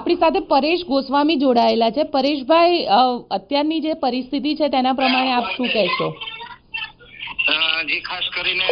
આપણી સાથે પરેશ ગોસ્વામી જોડાયેલા છે। પરેશભાઈ, અત્યારની જે પરિસ્થિતિ છે તેના પ્રમાણે આપ શું કહેશો? જી, ખાસ કરીને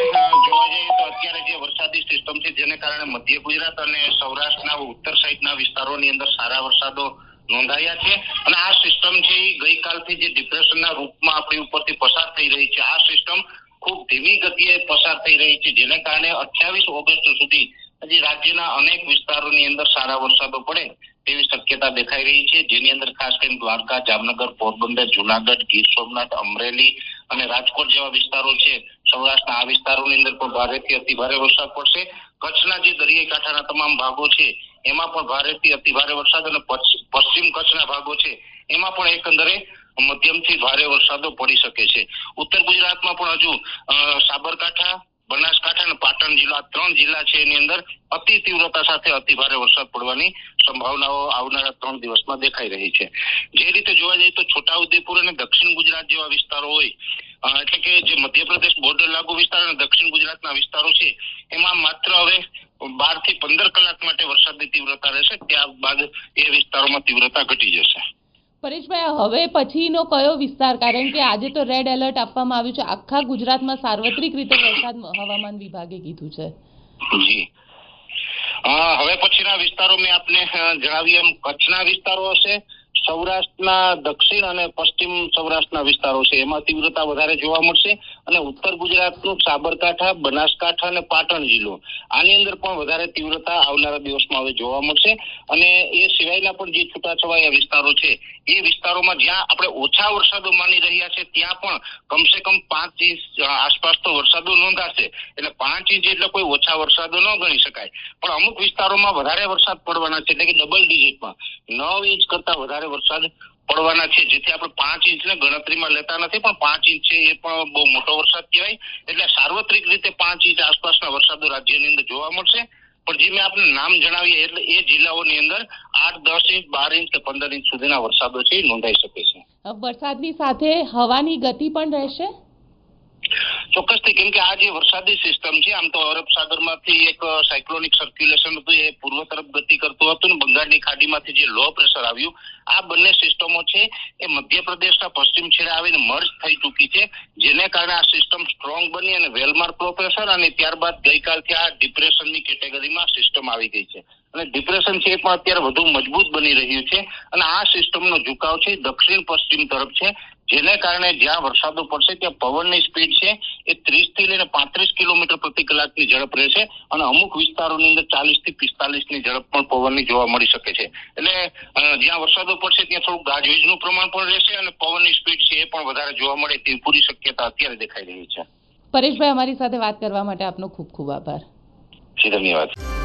જોવા જઈએ તો અત્યારે જે વરસાદી સિસ્ટમ છે જેને કારણે મધ્ય ગુજરાત અને સૌરાષ્ટ્રના ઉત્તર સાઈડના વિસ્તારોની અંદર સારા વરસાદો નોંધાયા છે અને આ સિસ્ટમ છે એ ગઈકાલથી જે ડિપ્રેશનના રૂપમાં આપણી ઉપરથી પસાર થઈ રહી છે, આ સિસ્ટમ ખૂબ ધીમી ગતિએ પસાર થઈ રહી છે, જેને કારણે 28 ઓગસ્ટ સુધી હજી રાજ્યના અનેક વિસ્તારોની અંદર સારા વરસાદો પડે તેવી શક્યતા દેખાઈ રહી છે, જેની અંદર ખાસ કરીને દ્વારકા, જામનગર, પોરબંદર, જુનાગઢ, ગીર સોમનાથ, અમરેલી અને રાજકોટ જેવા વિસ્તારો છે સૌરાષ્ટ્રના, આ વિસ્તારોની અંદર પણ ભારેથી અતિભારે વરસાદ પડશે। કચ્છના જે દરિયાઈ કાંઠાના તમામ ભાગો છે એમાં પણ ભારેથી અતિભારે વરસાદ અને પશ્ચિમ કચ્છના ભાગો છે એમાં પણ એકંદરે મધ્યમથી ભારે વરસાદો પડી શકે છે। ઉત્તર ગુજરાતમાં પણ હજુ સાબરકાંઠા, બનાસકાંઠા અને પાટણ જિલ્લા, 3 જિલ્લા છે એની અંદર અતિ તીવ્રતા સાથે અતિભારે વરસાદ પડવાની સંભાવનાઓ આવનારા 3 દિવસમાં દેખાઈ રહી છે। જે રીતે જોવા જઈએ તો છોટાઉદેપુર અને દક્ષિણ ગુજરાત જેવા વિસ્તારો હોય, એટલે કે જે મધ્યપ્રદેશ બોર્ડર લાગુ વિસ્તાર અને દક્ષિણ ગુજરાતના વિસ્તારો છે એમાં માત્ર હવે 12 થી 15 કલાક માટે વરસાદની તીવ્રતા રહેશે, ત્યારબાદ એ વિસ્તારોમાં તીવ્રતા ઘટી જશે। પરેશભાઈ, હવે પછીનો કયો વિસ્તાર, કારણ કે આજે તો રેડ એલર્ટ આપવામાં આવ્યું છે, આખા ગુજરાતમાં સાર્વત્રિક રીતે વરસાદ હવામાન વિભાગે કીધું છે? જી, હવે પછીના વિસ્તારો મેં આપને જણાવ્યું એમ કચ્છના વિસ્તારો હશે, સૌરાષ્ટ્રના દક્ષિણ અને પશ્ચિમ સૌરાષ્ટ્રના વિસ્તારો છે એમાં તીવ્રતા વધારે જોવા મળશે અને ઉત્તર ગુજરાતનું સાબરકાંઠા, બનાસકાંઠા અને પાટણ જિલ્લો, આની અંદર પણ વધારે તીવ્રતા આવનારા દિવસમાં હવે જોવા મળશે અને એ સિવાયના પણ જે છૂટાછવાયા વિસ્તારો છે એ વિસ્તારોમાં જ્યાં આપણે ઓછા વરસાદો માની રહ્યા છે ત્યાં પણ કમસે કમ 5 ઇંચ આસપાસ તો વરસાદો નોંધાશે, એટલે 5 ઇંચ એટલે કોઈ ઓછા વરસાદો ન ગણી શકાય, પણ અમુક વિસ્તારોમાં વધારે વરસાદ પડવાના છે, એટલે કે ડબલ ડિજિટમાં 9 ઇંચ કરતા વધારે વરસાદ પડવાના છે, જેથી આપણે 5 ઇંચને ગણતરીમાં લેતા નથી, પણ 5 ઇંચ છે એ પણ બહુ મોટો વરસાદ કહેવાય, એટલે સાર્વત્રિક રીતે 5 ઇંચ આસપાસના વરસાદો રાજ્યની અંદર જોવા મળશે। પણ જે મેં આપને નામ જણાવીએ એટલે એ જિલ્લાઓની અંદર 8, 10 ઇંચ, 12 ઇંચ કે 15 ઇંચ સુધીના વરસાદો છે એ નોંધાઈ શકે છે। વરસાદની સાથે હવાની ગતિ પણ રહેશે? ચોક્કસથી, કેમ કે આ જે વરસાદી સિસ્ટમ છે આમ તો અરબ સાગરમાંથી એક સાયક્લોનિક સર્ક્યુલેશન હતું એ પૂર્વ તરફ ગતિ કરતું હતું ને બંગાળની ખાડીમાંથી જે લો પ્રેશર આવ્યું, આ બંને સિસ્ટમો છે એ મધ્યપ્રદેશના પશ્ચિમ છેડે આવીને મર્જ થઈ ચૂકી છે, જેને કારણે આ સિસ્ટમ સ્ટ્રોંગ બની અને વેલમાર્ક લો પ્રેશર અને ત્યારબાદ ગઈકાલથી આ ડિપ્રેશનની કેટેગરીમાં સિસ્ટમ આવી ગઈ છે અને ડિપ્રેશન છે એ પણ અત્યારે વધુ મજબૂત બની રહ્યું છે અને આ સિસ્ટમનો ઝુકાવ છે દક્ષિણ પશ્ચિમ તરફ છે, જેને કારણે જ્યાં વરસાદો પડશે ત્યાં પવનની સ્પીડ છે એ 30 થી લઈને 35 કિલોમીટર પ્રતિ કલાકની ઝડપ રહેશે અને અમુક વિસ્તારોની અંદર 40 થી 45 ની ઝડપ પણ પવનની જોવા મળી શકે છે, એટલે જ્યાં વરસાદો પડશે ત્યાં થોડું ગાજવીજનું પ્રમાણ પણ રહેશે અને પવનની સ્પીડ છે એ પણ વધારે જોવા મળે તેવી પૂરી શક્યતા અત્યારે દેખાઈ રહી છે। પરેશભાઈ, અમારી સાથે વાત કરવા માટે આપનો ખૂબ ખૂબ આભાર। જી, ધન્યવાદ।